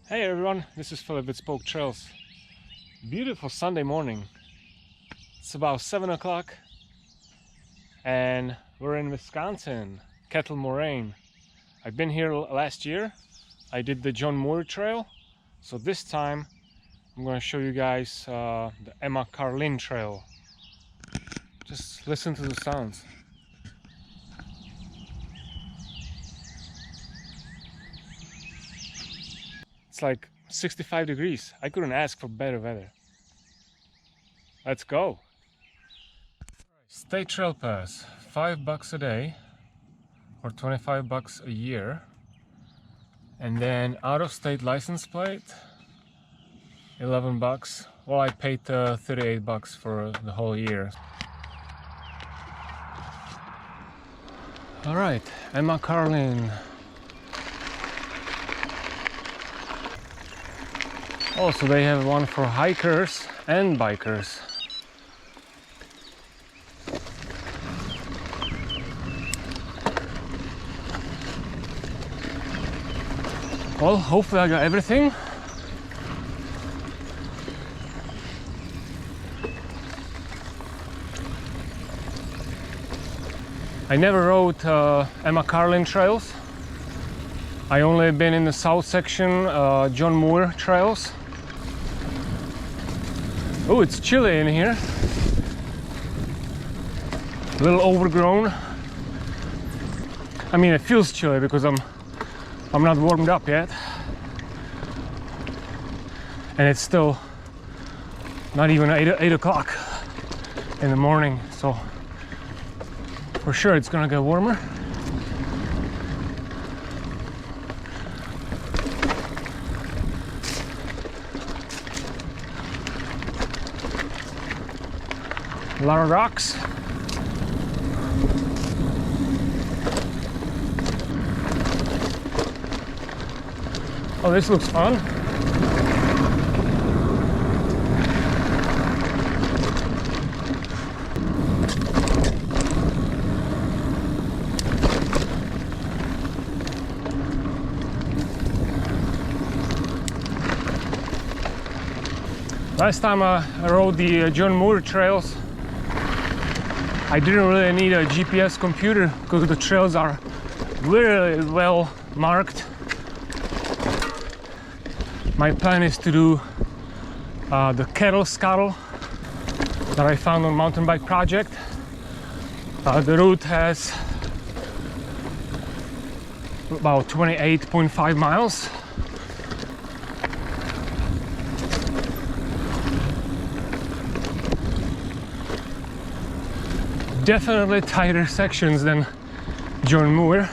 Hey everyone, this is Philip with Spoke Trails. Beautiful Sunday morning. It's about 7 o'clock and we're in Wisconsin, Kettle Moraine. I've been here last year. I did the John Muir trail. So this time I'm going to show you guys the Emma Carlin trail. Just listen to the sounds. It's like 65 degrees. I couldn't ask for better weather. Let's go. State Trail Pass, $5 a day or $25 a year. And then out-of-state license plate, $11. Well, I paid $38 for the whole year. All right, Emma Carlin. Also, they have one for hikers and bikers. Well, hopefully I got everything. I never rode Emma Carlin trails. I only been in the south section, John Muir trails. Oh, it's chilly in here. A little overgrown. I mean, it feels chilly because I'm not warmed up yet. And it's still not even 8 o'clock in the morning, so for sure it's gonna get warmer. A lot of rocks. Oh, this looks fun. Last time I rode the John Muir trails, I didn't really need a GPS computer because the trails are really well marked. My plan is to do the Kettle Scuttle that I found on MTB Project. The route has about 28.5 miles. Definitely tighter sections than John Muir.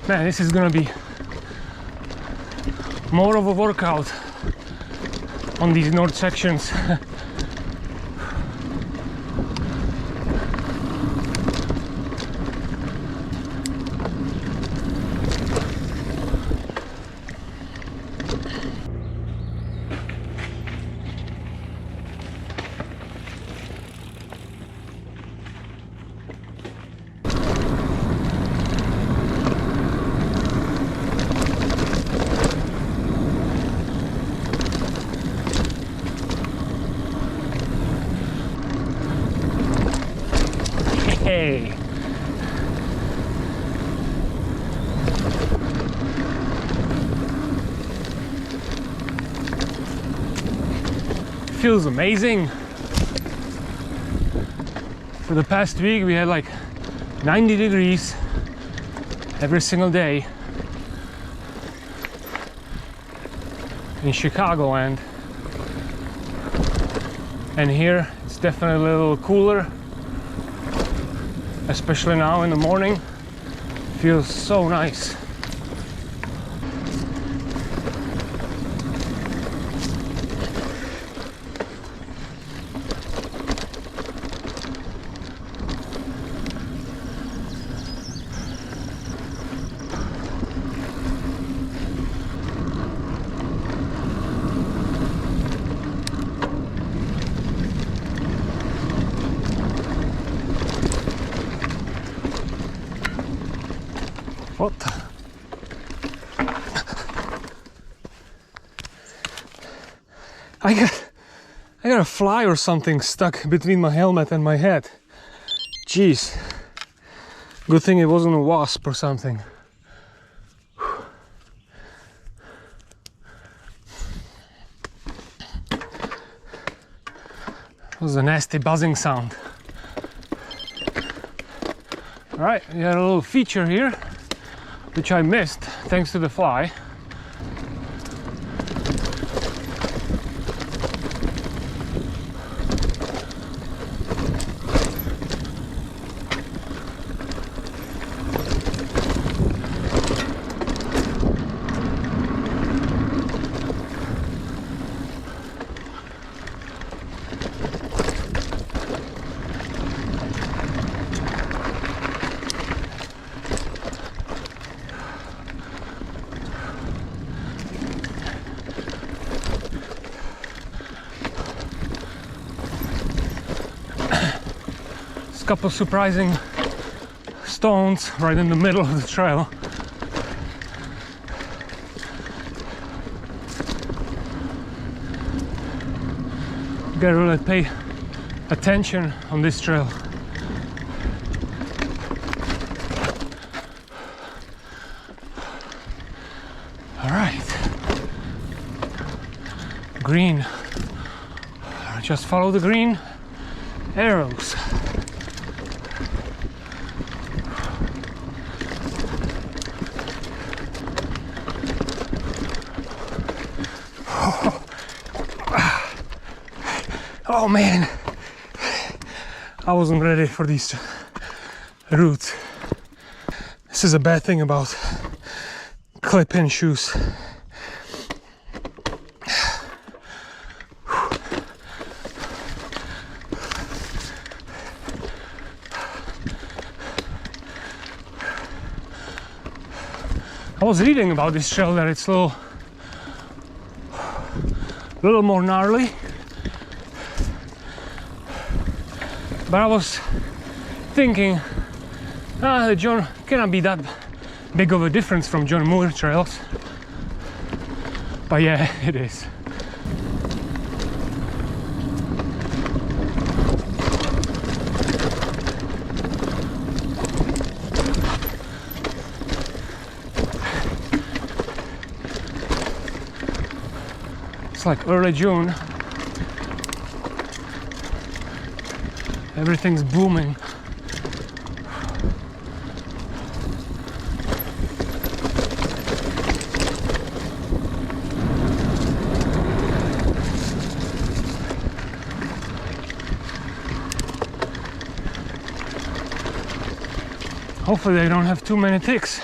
Man, this is gonna be more of a workout on these north sections. Hey. Feels amazing. For the past week we had like 90 degrees every single day in Chicagoland, and here it's definitely a little cooler. Especially now in the morning, feels so nice. I got a fly or something stuck between my helmet and my head. Jeez. Good thing it wasn't a wasp or something. It was a nasty buzzing sound. Alright, we had a little feature here, which I missed thanks to the fly. Couple surprising stones right in the middle of the trail. You gotta really pay attention on this trail. All right, green. Just follow the green arrows. Oh man, I wasn't ready for these roots. This is a bad thing about clip-in shoes. I was reading about this trail that it's a little more gnarly. But I was thinking, the John cannot be that big of a difference from John Muir trails. But yeah, it is. It's like early June. Everything's booming. Hopefully they don't have too many ticks.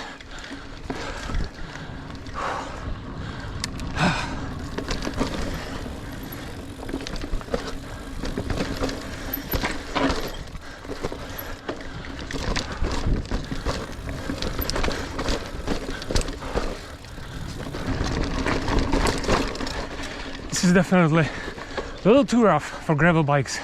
This is definitely a little too rough for gravel bikes.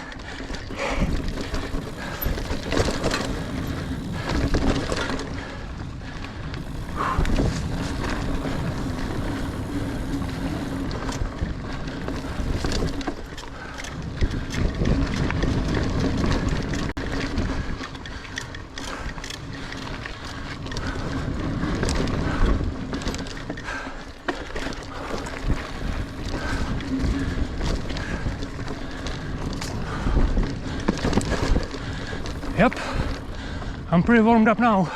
Yep, I'm pretty warmed up now.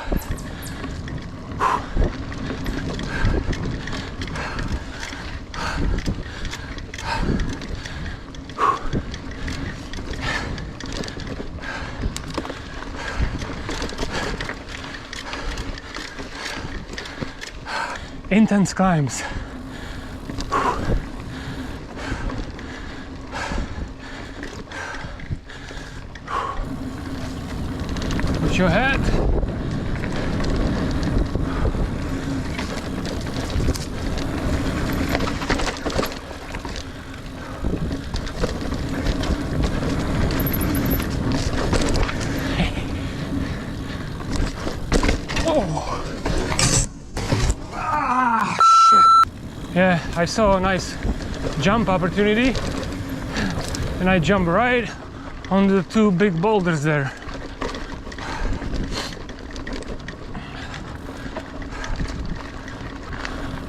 Intense climbs. Put your head. Oh. Ah, shit. Yeah, I saw a nice jump opportunity. and I jump right on the two big boulders there.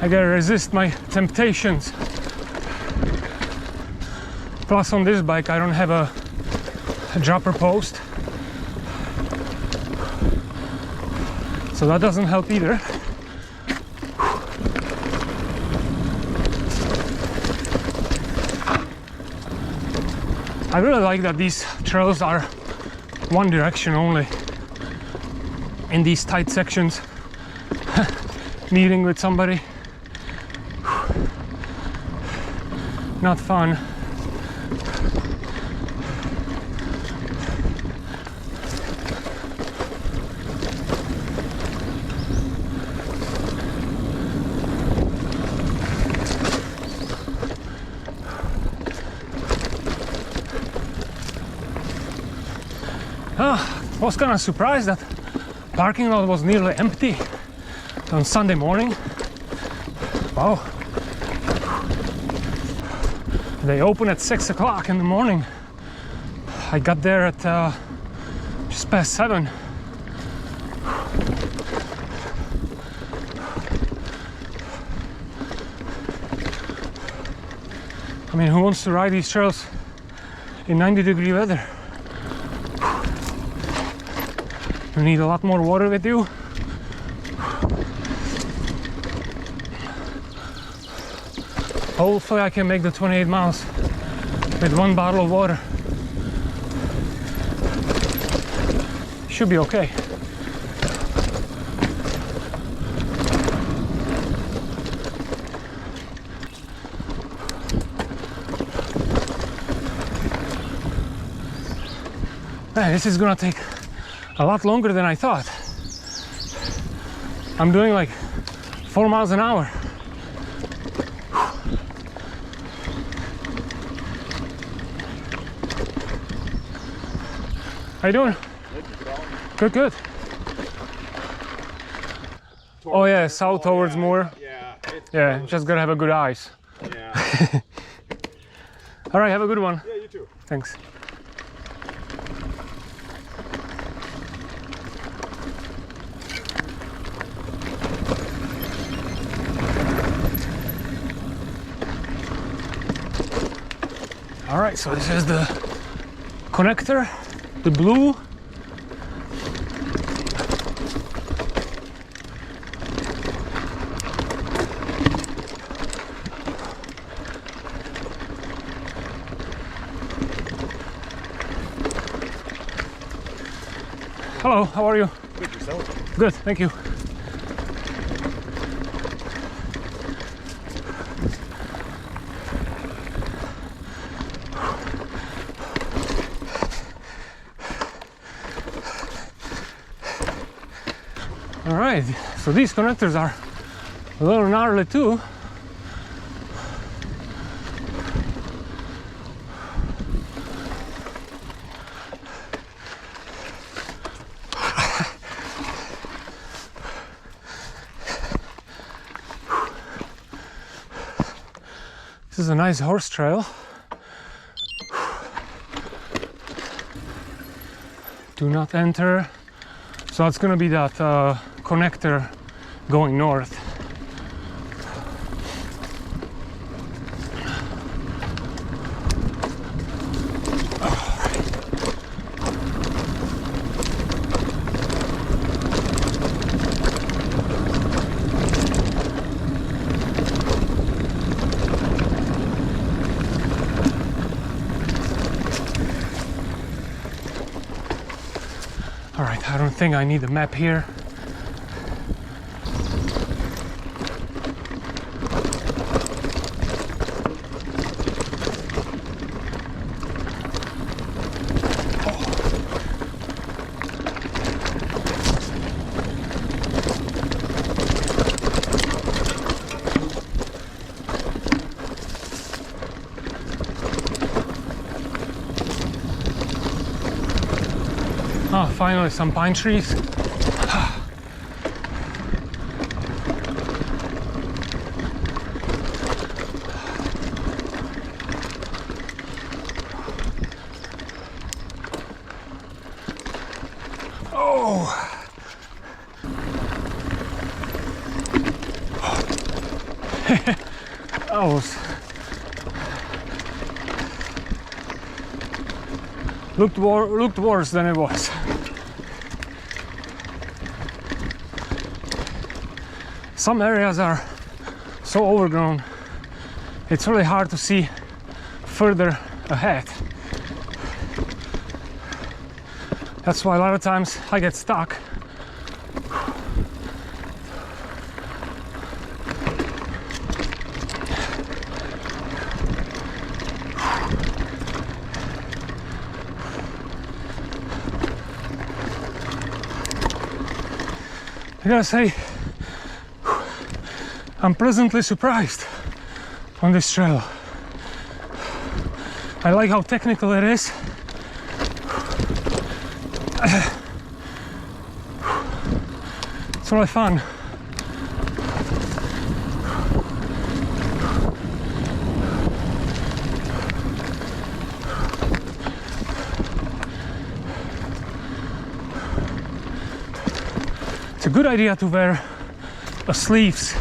I gotta resist my temptations. Plus on this bike I don't have a dropper post, so that doesn't help either. I really like that these trails are one direction only in these tight sections. Meeting with somebody, not fun. I was kind of surprised that parking lot was nearly empty on Sunday morning. Wow. They open at 6 o'clock in the morning. I got there at just past 7. I mean, who wants to ride these trails in 90-degree weather? You need a lot more water with you. Hopefully I can make the 28 miles with 1 bottle of water. Should be okay. Man, this is gonna take a lot longer than I thought. I'm doing like 4 miles an hour. How you doing? Good, good. Oh yeah, south towards Muir. Yeah, just gotta have a good eyes. Yeah. All right, have a good one. Yeah, you too. Thanks. All right, so this is the connector, the blue. Hello, how are you? Good, yourself? Good, thank you. All right, so these connectors are a little gnarly too. This is a nice horse trail. Do not enter. So it's gonna be that connector going north. All right, I don't think I need a map here. Oh, finally some pine trees. looked worse than it was. Some areas are so overgrown, it's really hard to see further ahead. That's why a lot of times I get stuck. I gotta say, I'm pleasantly surprised on this trail. I like how technical it is. It's really fun. It's a good idea to wear sleeves,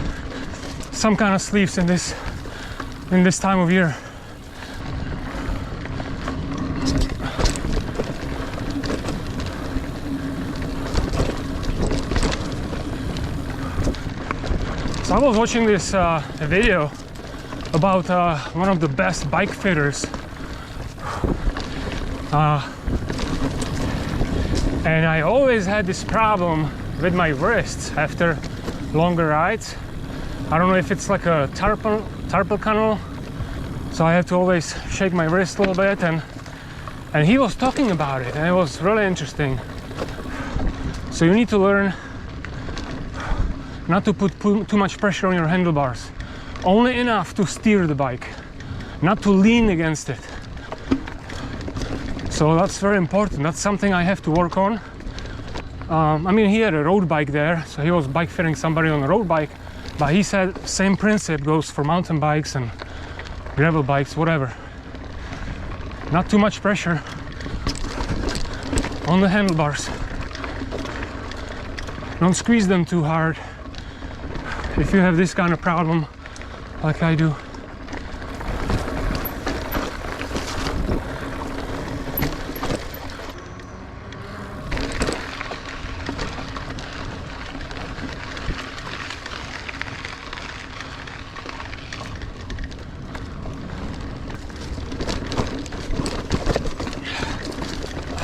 some kind of sleeves in this time of year. So I was watching this video about one of the best bike fitters, and I always had this problem with my wrists after longer rides. I don't know if it's like a carpal tunnel, so I have to always shake my wrist a little bit, and he was talking about it, and it was really interesting. So you need to learn not to put too much pressure on your handlebars, only enough to steer the bike, not to lean against it. So that's very important. That's something I have to work on. I mean, he had a road bike there, so he was bike fitting somebody on a road bike, but he said same principle goes for mountain bikes and gravel bikes, whatever. Not too much pressure on the handlebars. Don't squeeze them too hard if you have this kind of problem like I do.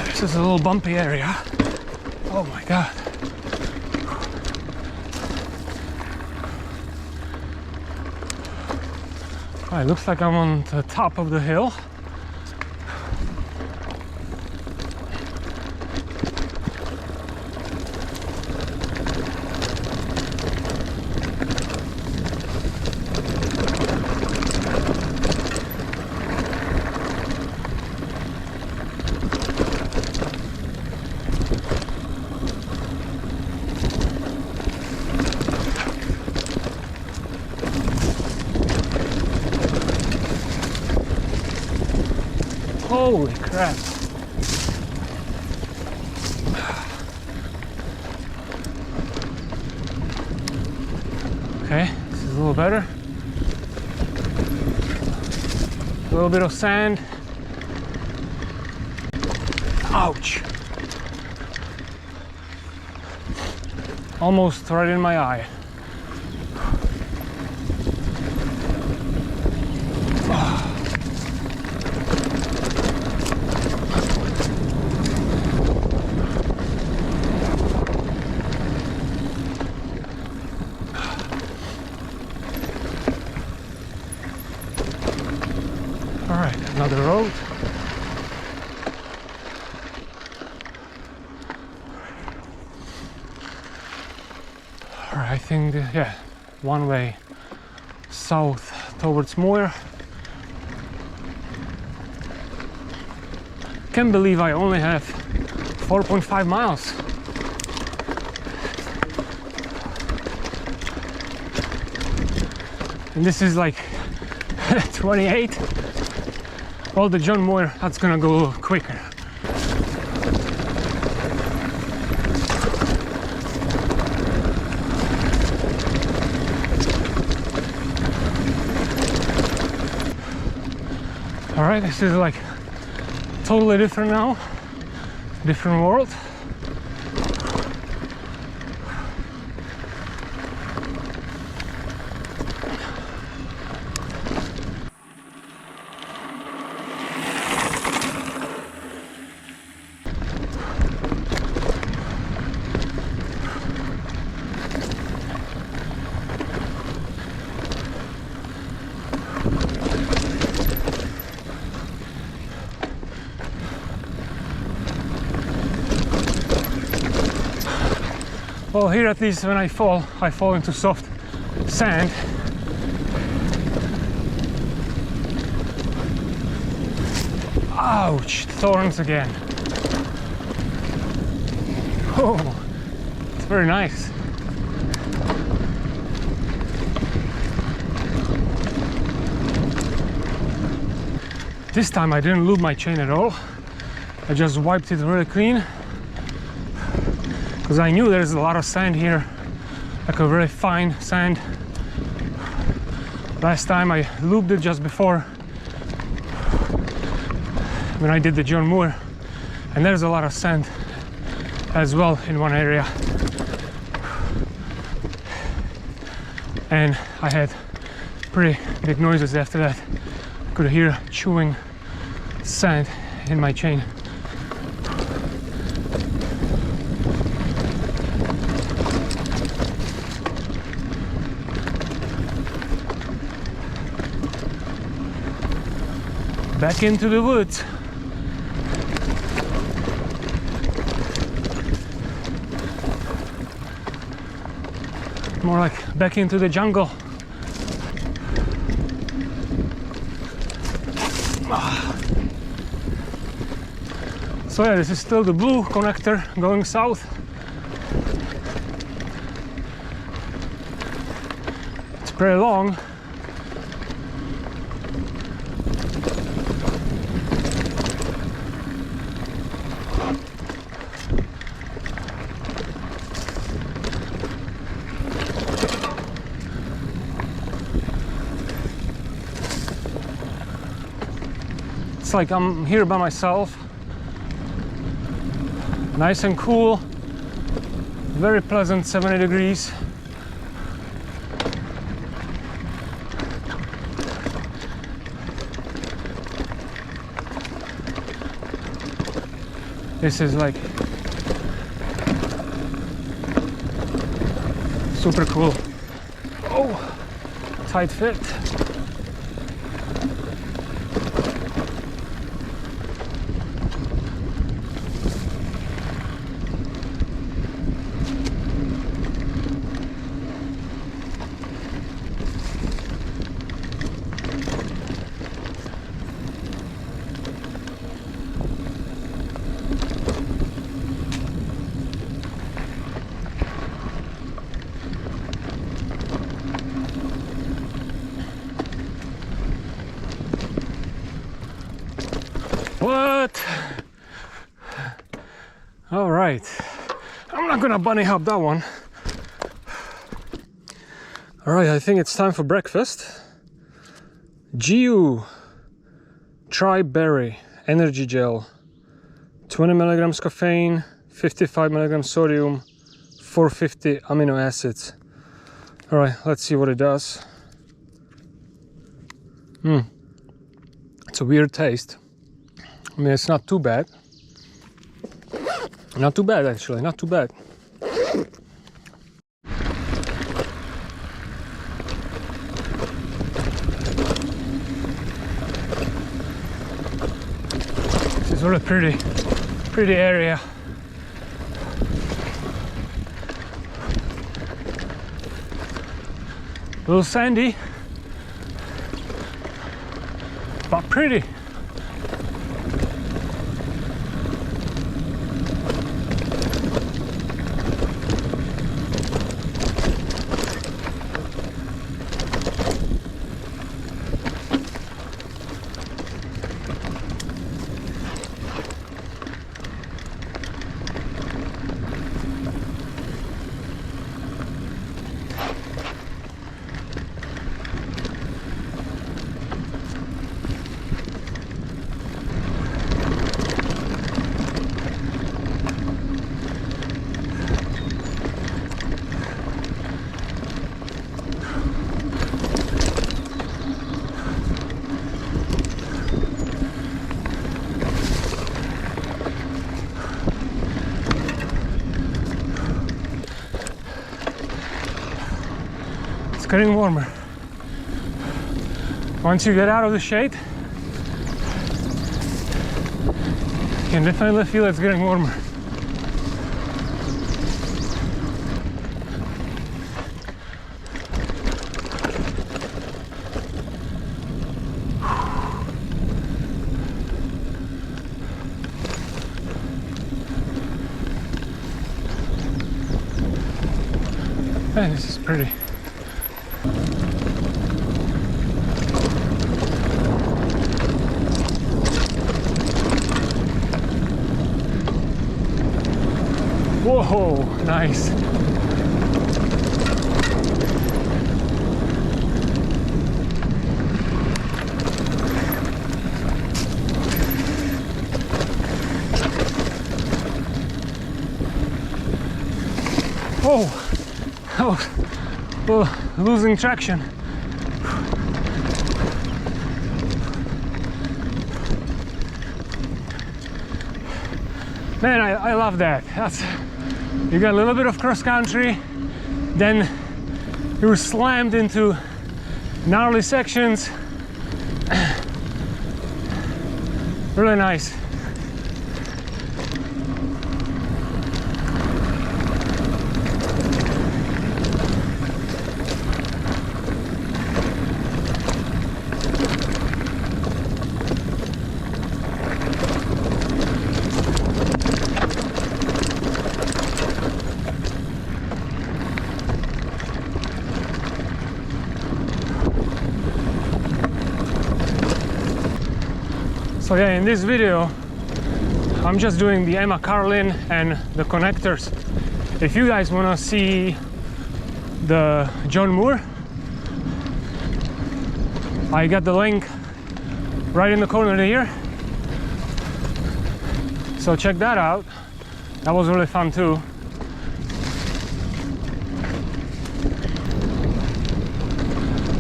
This is a little bumpy area. Oh my god. It looks like I'm on the top of the hill. Holy crap. Okay, this is a little better. A little bit of sand. Ouch. Almost right in my eye. Another road. Alright, I think, yeah, one way south towards Muir. Can't believe I only have 4.5 miles. And this is like 28. Well, the John Muir, that's gonna go a little quicker. All right, this is like totally different now, different world. Well, here at least when I fall into soft sand. Ouch, thorns again. Oh, it's very nice. This time I didn't lube my chain at all. I just wiped it really clean, because I knew there's a lot of sand here, like a very fine sand. Last time I lubed it just before when I did the John Muir, and there's a lot of sand as well in one area. And I had pretty big noises after that. I could hear chewing sand in my chain. Back into the woods. More like back into the jungle. So yeah, this is still the blue connector going south. It's pretty long. It's like I'm here by myself, nice and cool, very pleasant, 70 degrees. This is like super cool. Oh, tight fit. What? All right, I'm not gonna bunny hop that one. All right, I think it's time for breakfast. GU Tri-Berry Energy Gel, 20 milligrams caffeine, 55 milligrams sodium, 450 amino acids. All right, let's see what it does. It's a weird taste. I mean, it's not too bad. Not too bad, actually, not too bad. This is really pretty area. A little sandy, but pretty. getting warmer. Once you get out of the shade, you can definitely feel it's getting warmer. Man, this is pretty. Whoa, nice. Oh, losing traction. Man, I love that. You got a little bit of cross country, then you're slammed into gnarly sections. Really nice. So yeah, in this video, I'm just doing the Emma Carlin and the connectors. If you guys want to see the John Muir, I got the link right in the corner here. So check that out. That was really fun too.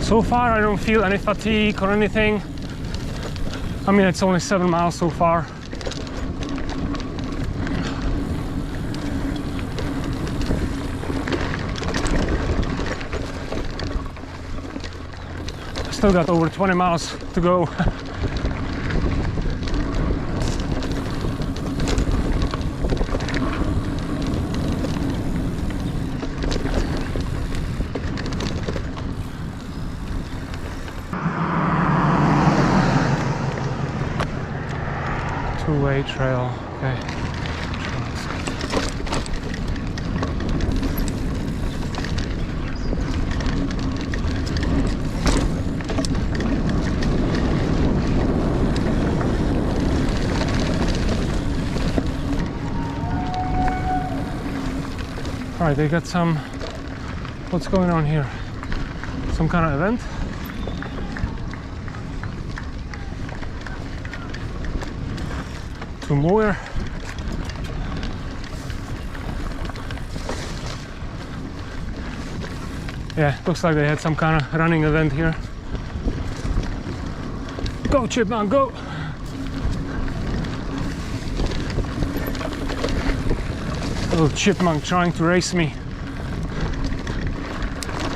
So far, I don't feel any fatigue or anything. I mean, it's only 7 miles so far. Still got over 20 miles to go. Two-way trail, okay. All right, they got some, what's going on here? Some kind of event? To Muir. Yeah, looks like they had some kind of running event here. Go, Chipmunk, go! Little chipmunk trying to race me.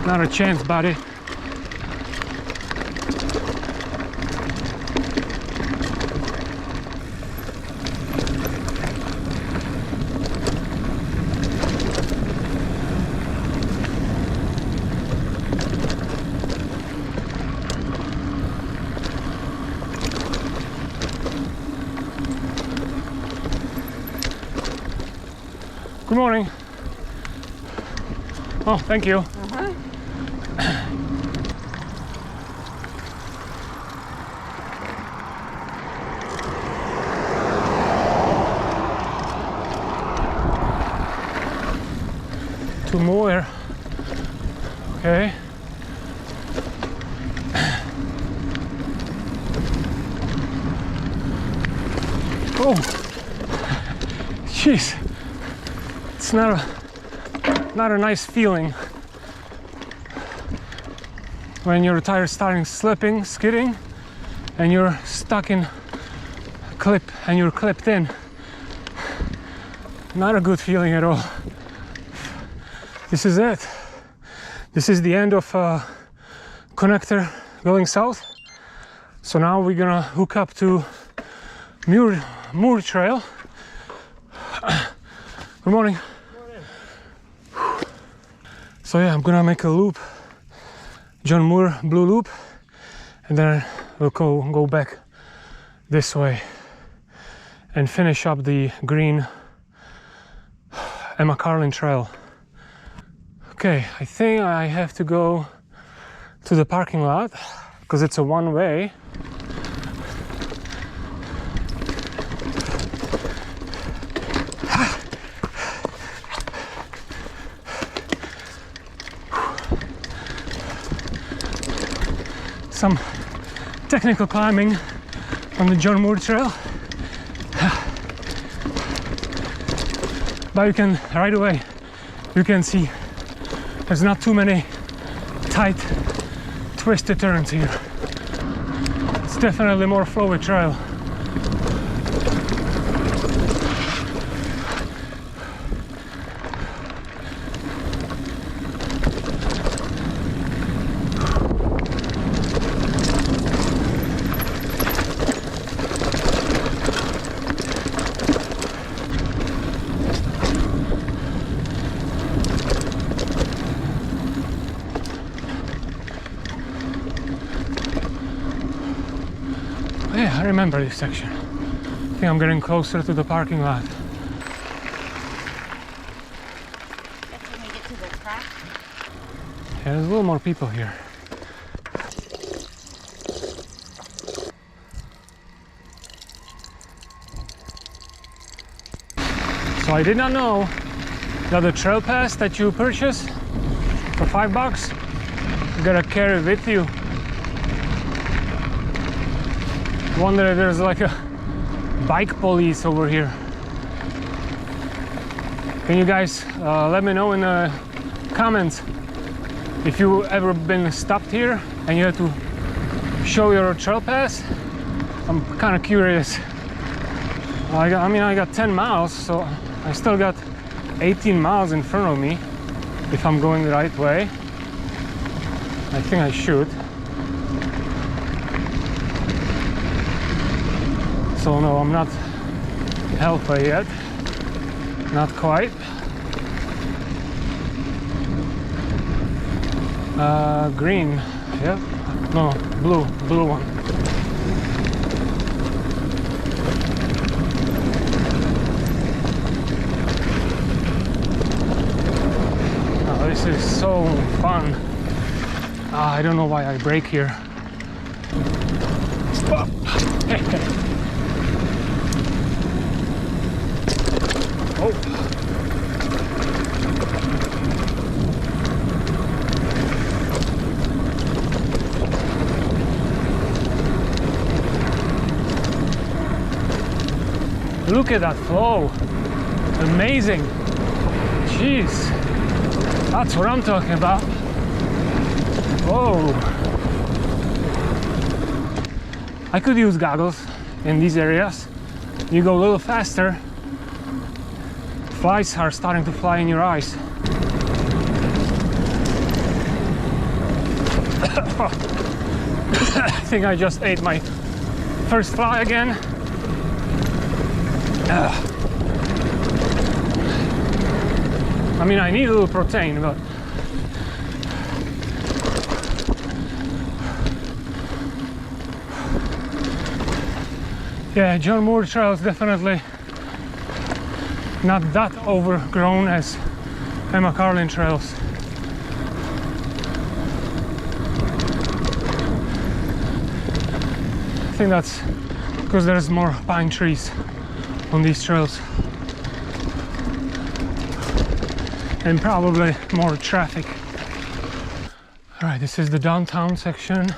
Not a chance, buddy. Good morning. Oh, thank you. To Muir. Okay. Oh, jeez. It's not a nice feeling when your tires starting slipping, skidding, and you're stuck in a clip and you're clipped in. Not a good feeling at all. This is it. This is the end of connector going south. So now we're gonna hook up to Muir Trail. Good morning. So yeah, I'm gonna make a loop, John Muir blue loop, and then we'll go back this way and finish up the green Emma Carlin trail. Okay, I think I have to go to the parking lot because it's a one-way. Some technical climbing on the John Muir trail, but you can right away you can see there's not too many tight twisted turns here. It's definitely more flowy trail. Yeah, I remember this section. I think I'm getting closer to the parking lot. That's when we get to the crack. Yeah, there's a little more people here. So I did not know that the trail pass that you purchase for $5, you gotta carry with you. Wonder if there's like a bike police over here. Can you guys let me know in the comments if you ever been stopped here and you had to show your trail pass? I'm kind of curious. I got 10 miles, so I still got 18 miles in front of me if I'm going the right way. I think I should. So no, I'm not halfway yet. Not quite. Green, yeah. No, blue one. Oh, this is so fun. I don't know why I brake here. Oh. Look at that flow. Amazing. Jeez. That's what I'm talking about. Whoa. I could use goggles in these areas. You go a little faster. Flies are starting to fly in your eyes. I think I just ate my first fly again. I mean, I need a little protein, but yeah, John Muir Trail is definitely not that overgrown as Emma Carlin trails. I think that's because there's more pine trees on these trails and probably more traffic. All right, this is the downtown section.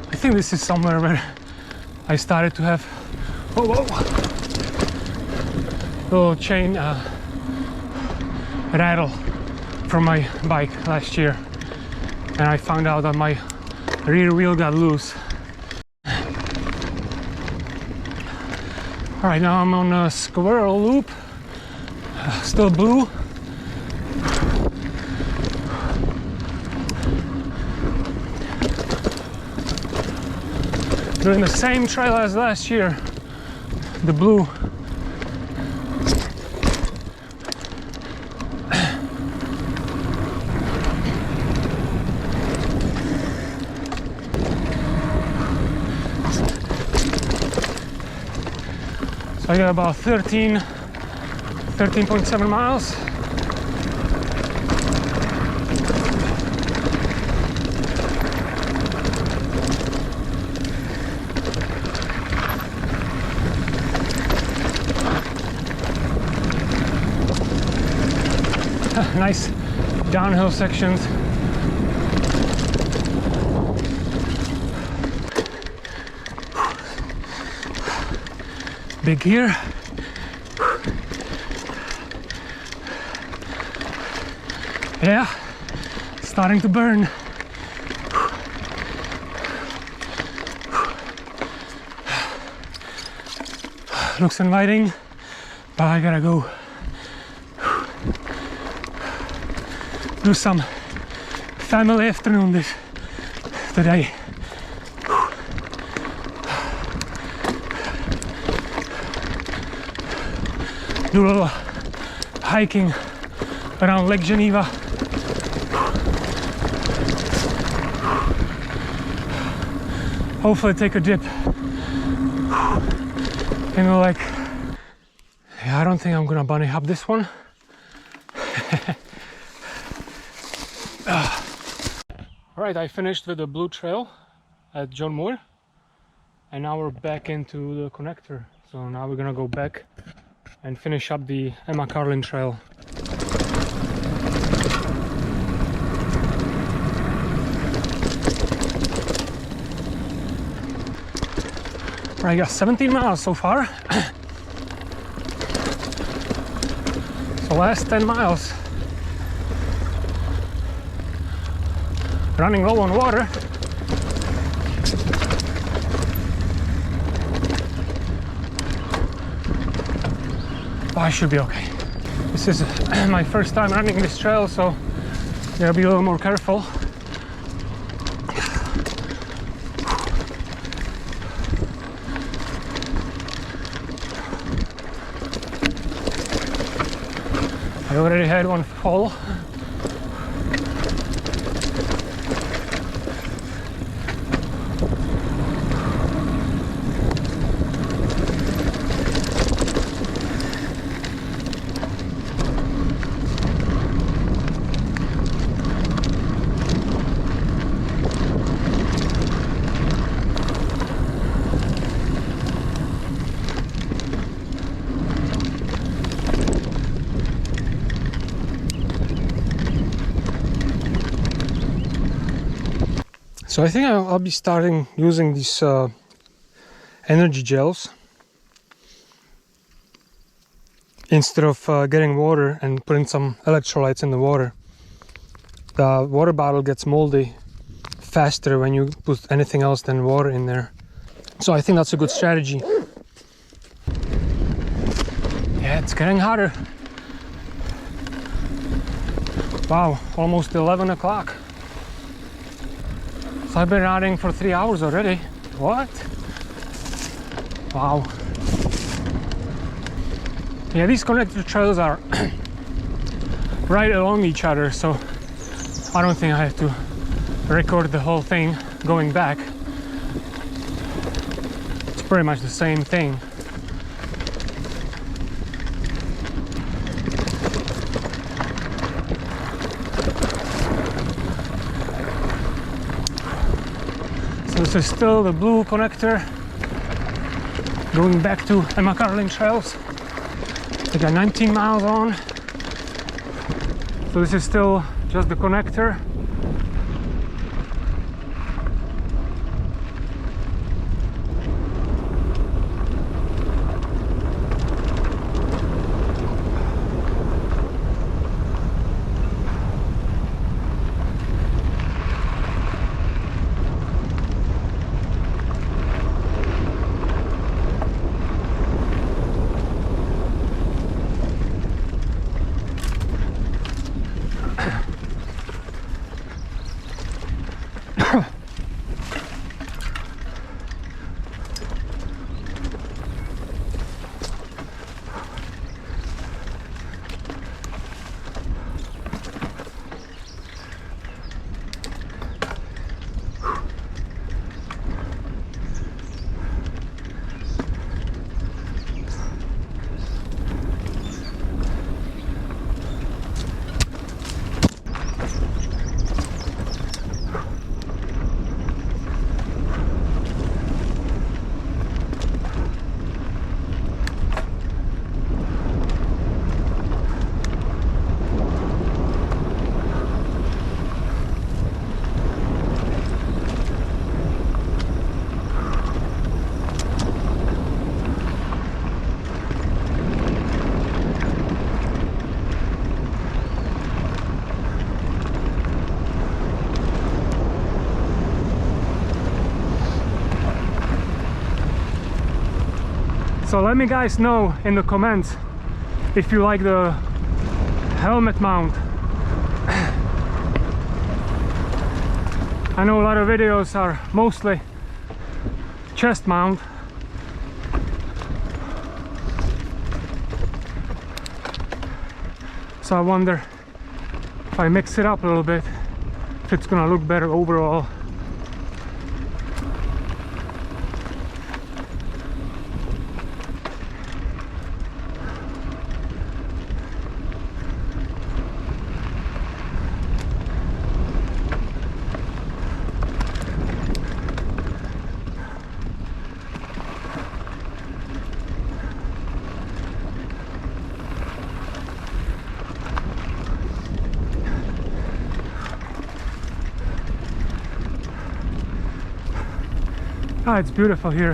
I think this is somewhere where I started to have little chain rattle from my bike last year, and I found out that my rear wheel got loose. All right, now I'm on a squirrel loop. Still blue. Doing the same trail as last year, the blue. So I got about 13.7 miles. Nice downhill sections. Big gear. Yeah, starting to burn. Looks inviting, but I gotta go do some family afternoon today. Do a little hiking around Lake Geneva. Hopefully take a dip in the lake. Yeah, I don't think I'm gonna bunny hop this one. Alright, I finished with the blue trail at John Muir, and now we're back into the connector. So now we're gonna go back and finish up the Emma Carlin trail. I got 17 miles so far. So last 10 miles. Running low on water. But I should be okay. This is my first time running this trail, so gotta be a little more careful. I already had one fall. So I think I'll be starting using these energy gels instead of getting water and putting some electrolytes in the water. The water bottle gets moldy faster when you put anything else than water in there. So I think that's a good strategy. Yeah, it's getting hotter. Wow, almost 11 o'clock. So I've been riding for 3 hours already. What? Wow. Yeah, these connector trails are right along each other, so I don't think I have to record the whole thing going back. It's pretty much the same thing. So this is still the blue connector going back to Emma Carlin trails. I got 19 miles on. So this is still just the connector. So let me guys know in the comments if you like the helmet mount. I know a lot of videos are mostly chest mount. So I wonder if I mix it up a little bit, if it's gonna look better overall. Ah, it's beautiful here.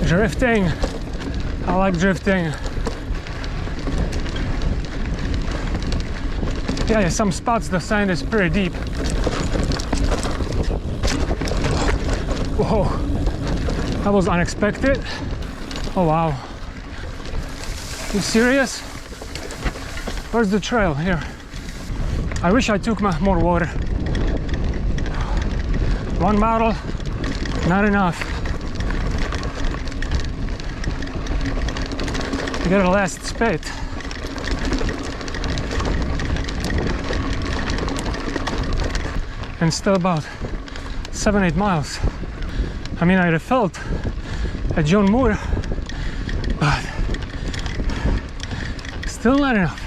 Drifting. I like drifting. Yeah, some spots the sand is pretty deep. Whoa, that was unexpected. Oh wow. You serious? Where's the trail here? I wish I took more water. One bottle, not enough. You get a last spit. And still about 7-8 miles. I mean, I refilled at John Muir, but still not enough.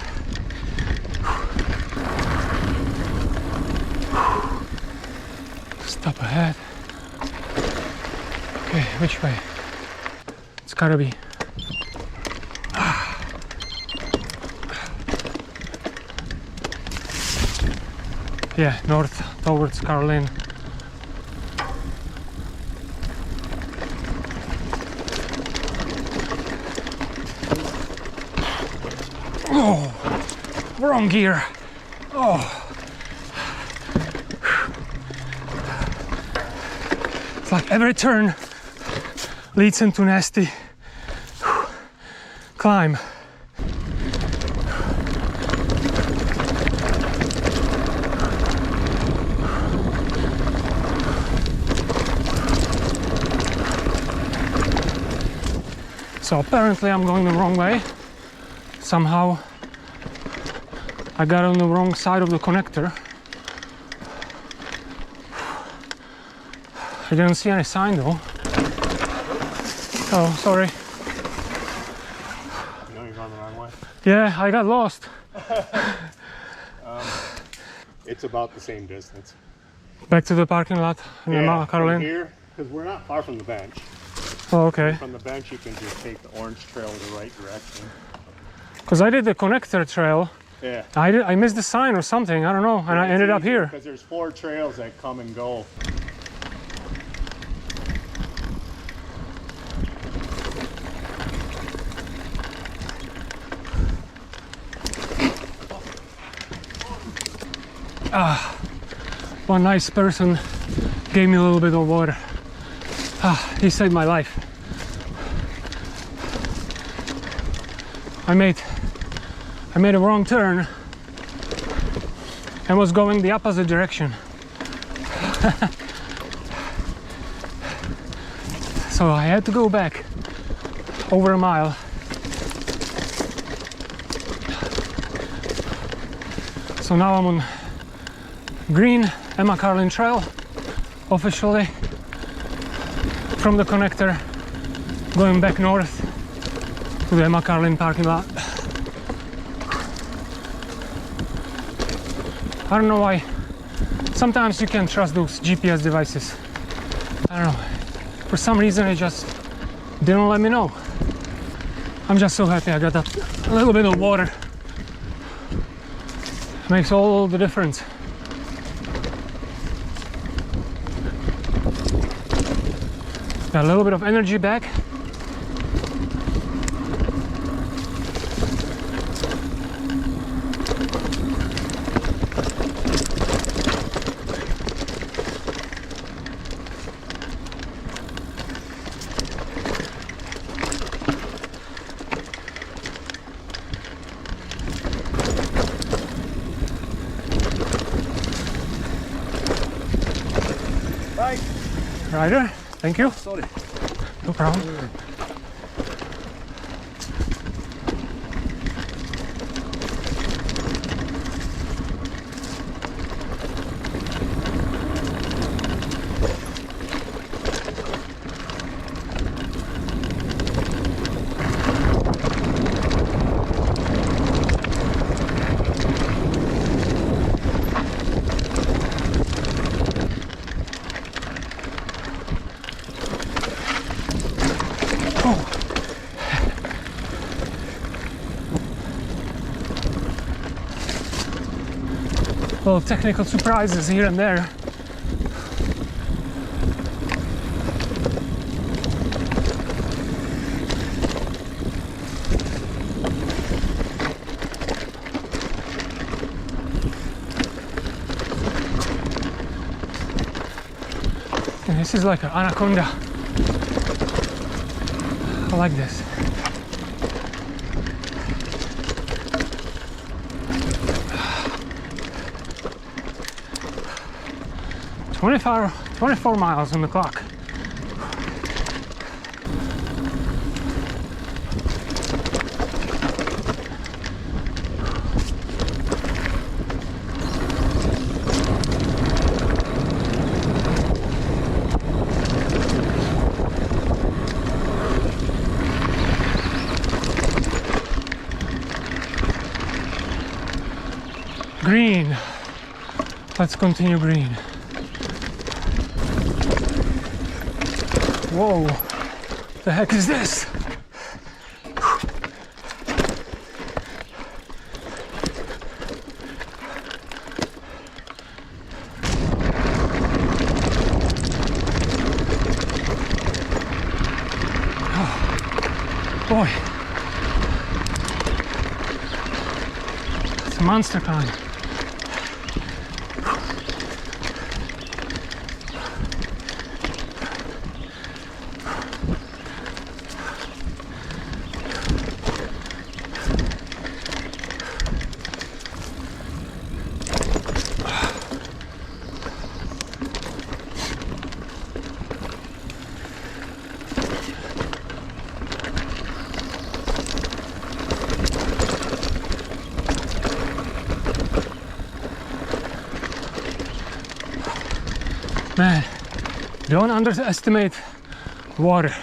Stop ahead. Okay, which way? It's gotta be. Yeah, north towards Carlin. Oh, wrong gear. Oh. It's like every turn leads into nasty climb. So apparently I'm going the wrong way. Somehow I got on the wrong side of the connector. I didn't see any sign though. Oh, sorry. You know you're going the wrong way? Yeah, I got lost. It's about the same distance. Back to the parking lot in Emma Carlin. Here, because we're not far from the bench. Oh, okay. From the bench you can just take the orange trail in the right direction. Because I did the connector trail. Yeah. I missed the sign or something, I don't know, and I ended up here. Because there's 4 trails that come and go. One nice person gave me a little bit of water. He saved my life. I made a wrong turn and was going the opposite direction. So I had to go back over a mile. So now I'm on green Emma Carlin trail officially, from the connector going back north to the Emma Carlin parking lot. I don't know why sometimes you can't trust those GPS devices. I don't know, for some reason it just didn't let me know. I'm just so happy I got that little bit of water. Makes all the difference. Got a little bit of energy back. Rider, thank you. Sorry. No problem. Little technical surprises here and there. And this is like an anaconda. I like this. Twenty-four miles on the clock. Green. Let's continue green. Whoa, the heck is this? Oh, boy, it's a monster climb. Man, don't underestimate water.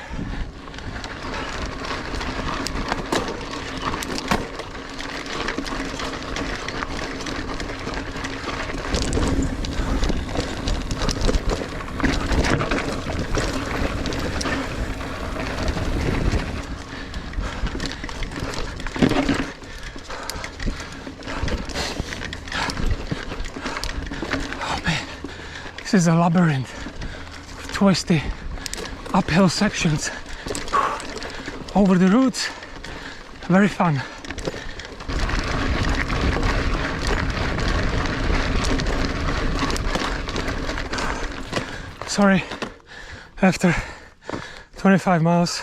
This is a labyrinth of twisty uphill sections over the roots. Very fun. Sorry, after 25 miles.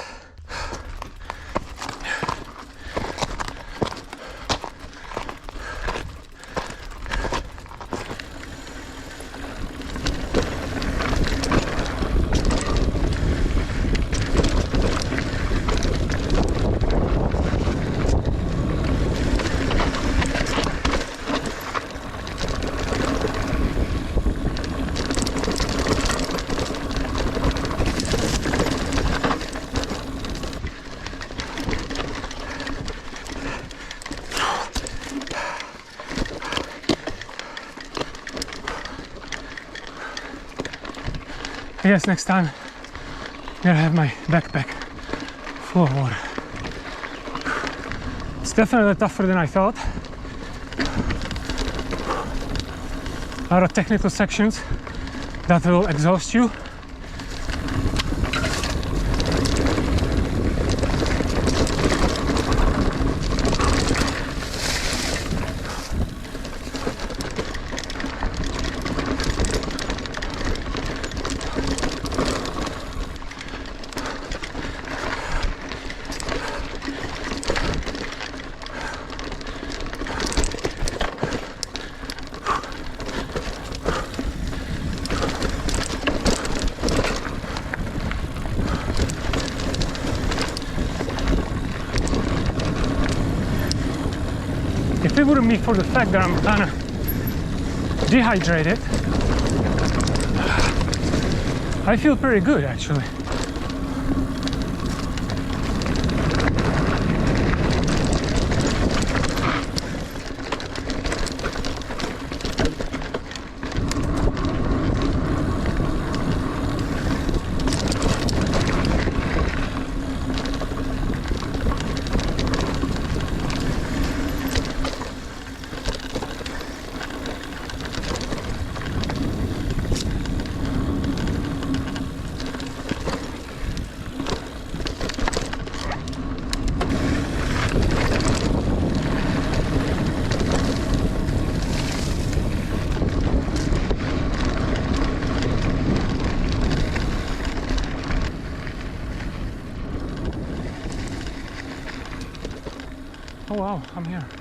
I guess next time I'm gonna have my backpack full of water. It's definitely tougher than I thought. a lot of technical sections that will exhaust you. If it wouldn't be for the fact that I'm kind of dehydrated, I feel pretty good actually. Oh wow, I'm here.